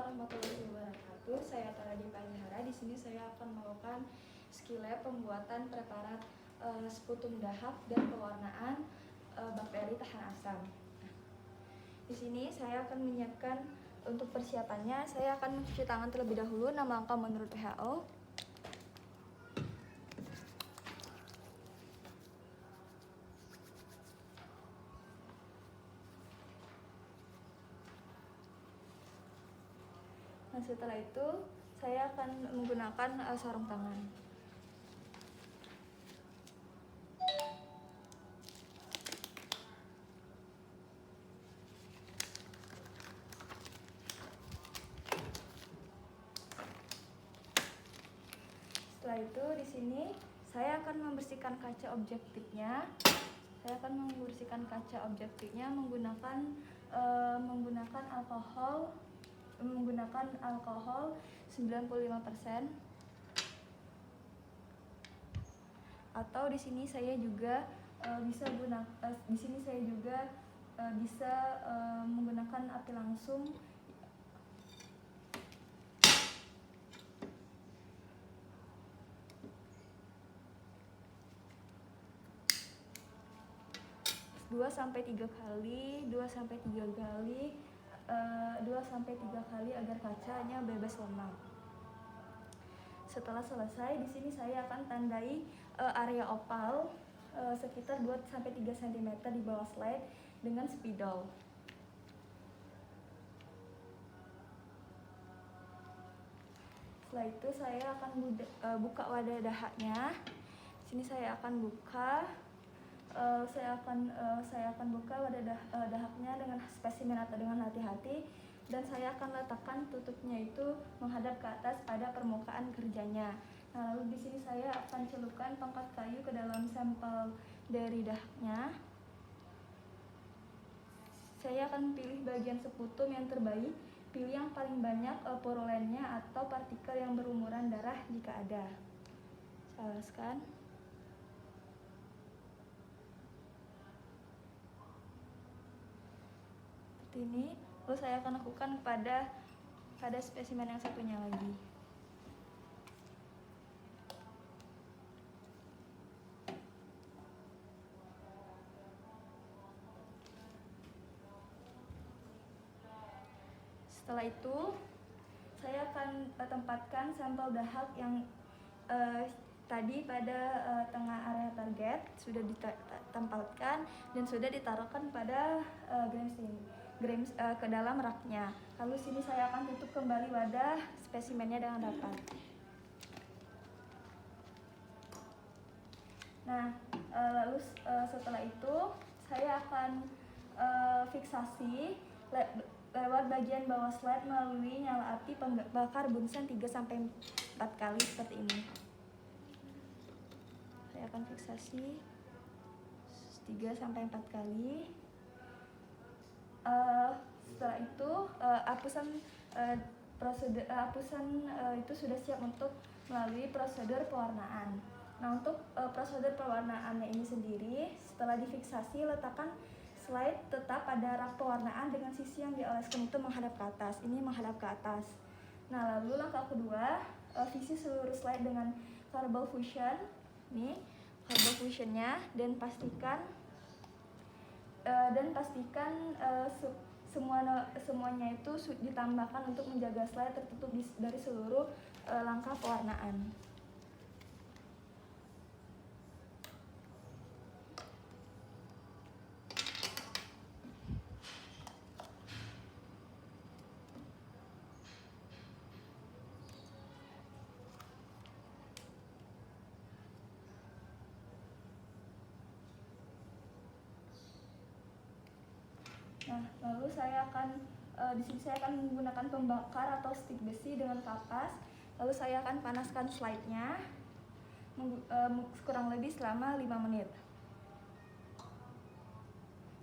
warahmatullahi wabarakatuh. Saya Taradi Panjahara. Di sini saya akan melakukan skill lab pembuatan preparat sputum dahak dan pewarnaan bakteri tahan asam. Di sini saya akan menyiapkan untuk persiapannya. Saya akan mencuci tangan terlebih dahulu 6 langkah menurut WHO. Nah, setelah itu saya akan menggunakan sarung tangan. Setelah itu di sini saya akan membersihkan kaca objektifnya. Saya akan membersihkan kaca objektifnya menggunakan alkohol 95%. Atau di sini saya juga bisa menggunakan api langsung. Dua sampai tiga kali agar kacanya bebas lemak. Setelah selesai, di sini saya akan tandai area opal sekitar 2 sampai 3 cm di bawah slide dengan spidol. Setelah itu saya akan buka wadah dahaknya. Di sini saya akan buka wadah dahaknya dengan spesimen atau dengan hati-hati, dan saya akan letakkan tutupnya itu menghadap ke atas pada permukaan kerjanya. Nah, lalu di sini saya akan celupkan tongkat kayu ke dalam sampel dari dahaknya. Saya akan pilih bagian seputum yang terbaik, pilih yang paling banyak purulennya atau partikel yang berumuran darah jika ada. Saya alaskan. Ini, lalu saya akan lakukan pada spesimen yang satunya lagi. Setelah itu saya akan tempatkan sampel dahak yang tadi pada tengah area target, sudah ditempatkan dan sudah ditaruhkan pada ke dalam raknya. Lalu sini saya akan tutup kembali wadah spesimennya dengan rapat. Nah, lalu setelah itu saya akan fiksasi lewat bagian bawah slide melalui nyala api bakar bunsen 3-4 kali seperti ini. Saya akan fiksasi 3-4 kali. Setelah itu apusan itu sudah siap untuk melalui prosedur pewarnaan. Nah, untuk prosedur pewarnaannya ini sendiri, setelah difiksasi, letakkan slide tetap pada rak pewarnaan dengan sisi yang dioleskan itu menghadap ke atas. Ini menghadap ke atas. Nah, lalu langkah kedua, isi seluruh slide dengan carbon fusion. Nih, carbon fusionnya, dan pastikan semuanya itu ditambahkan untuk menjaga slide tertutup dari seluruh langkah pewarnaan. Nah, lalu di sini saya akan menggunakan pembakar atau stik besi dengan kapas. Lalu saya akan panaskan slide-nya kurang lebih selama 5 menit.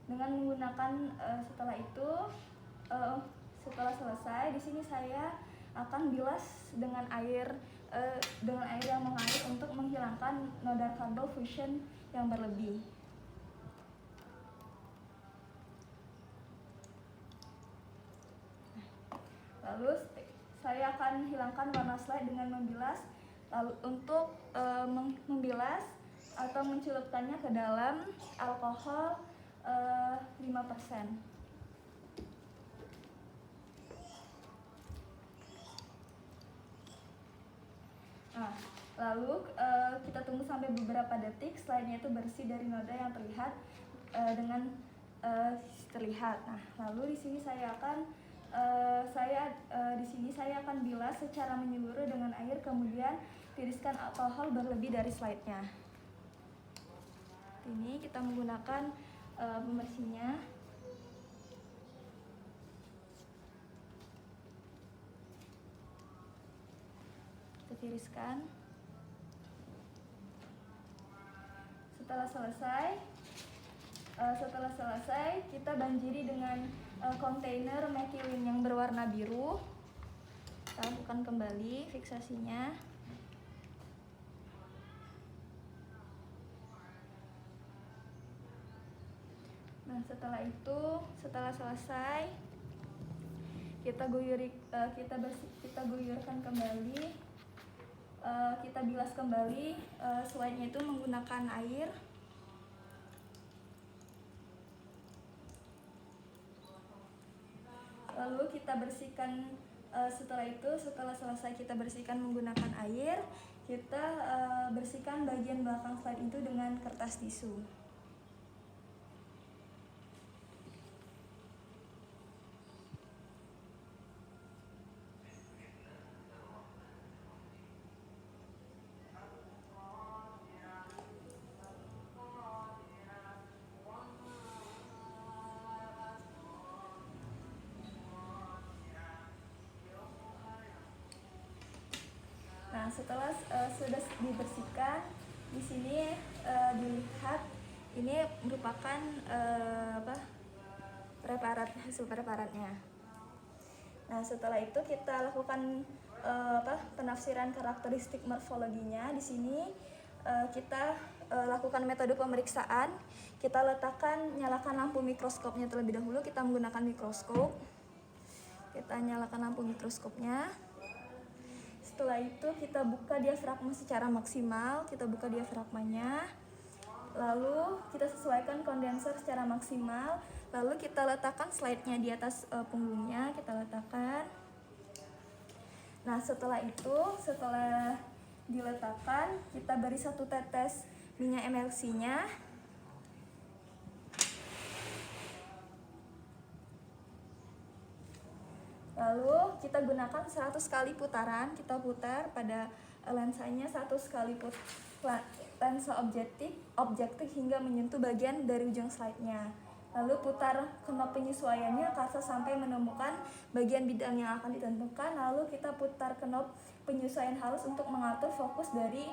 Dengan menggunakan setelah selesai, di sini saya akan bilas dengan air yang mengalir untuk menghilangkan noda carbon fusion yang berlebih. Lalu saya akan hilangkan warna slide dengan membilas. Lalu untuk membilas atau mencelupkannya ke dalam alkohol 5%. Nah, lalu kita tunggu sampai beberapa detik, slide-nya itu bersih dari noda yang terlihat terlihat. Nah, lalu di sini saya akan bilas secara menyeluruh dengan air, kemudian tiriskan alkohol berlebih dari slide-nya. Ini kita menggunakan pembersihnya. Kita tiriskan. Setelah selesai, kita banjiri dengan kontainer methylene yang berwarna biru. Kita lakukan kembali fiksasinya. Nah, setelah selesai, kita guyurkan kembali, kita bilas kembali slide-nya itu menggunakan air. Lalu kita bersihkan. Setelah selesai kita bersihkan menggunakan air, kita bersihkan bagian belakang slide itu dengan kertas tisu. Nah, setelah sudah dibersihkan, di sini dilihat ini merupakan hasil preparatnya. Nah, setelah itu kita lakukan penafsiran karakteristik morfologinya. Di sini kita lakukan metode pemeriksaan. Kita nyalakan lampu mikroskopnya terlebih dahulu. Kita menggunakan mikroskop. Kita nyalakan lampu mikroskopnya. Setelah itu kita buka diafragma secara maksimal, kita buka diafragmanya. Lalu kita sesuaikan kondenser secara maksimal. Lalu kita letakkan slide-nya di atas punggungnya, kita letakkan. Nah, setelah diletakkan, kita beri 1 tetes minyak emulsinya. Lalu kita gunakan 100 kali putaran, kita putar pada lensanya 100 kali lensa objektif hingga menyentuh bagian dari ujung slide-nya. Lalu putar knob penyesuaiannya sampai menemukan bagian bidang yang akan ditentukan. Lalu kita putar knob penyesuaian halus untuk mengatur fokus dari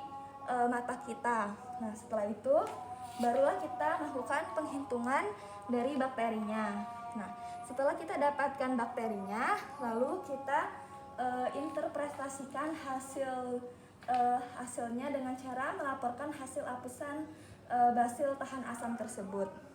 mata kita. Nah, setelah itu barulah kita melakukan penghitungan dari bakterinya. Nah, setelah kita dapatkan bakterinya, lalu kita interpretasikan hasilnya dengan cara melaporkan hasil apesan basil tahan asam tersebut.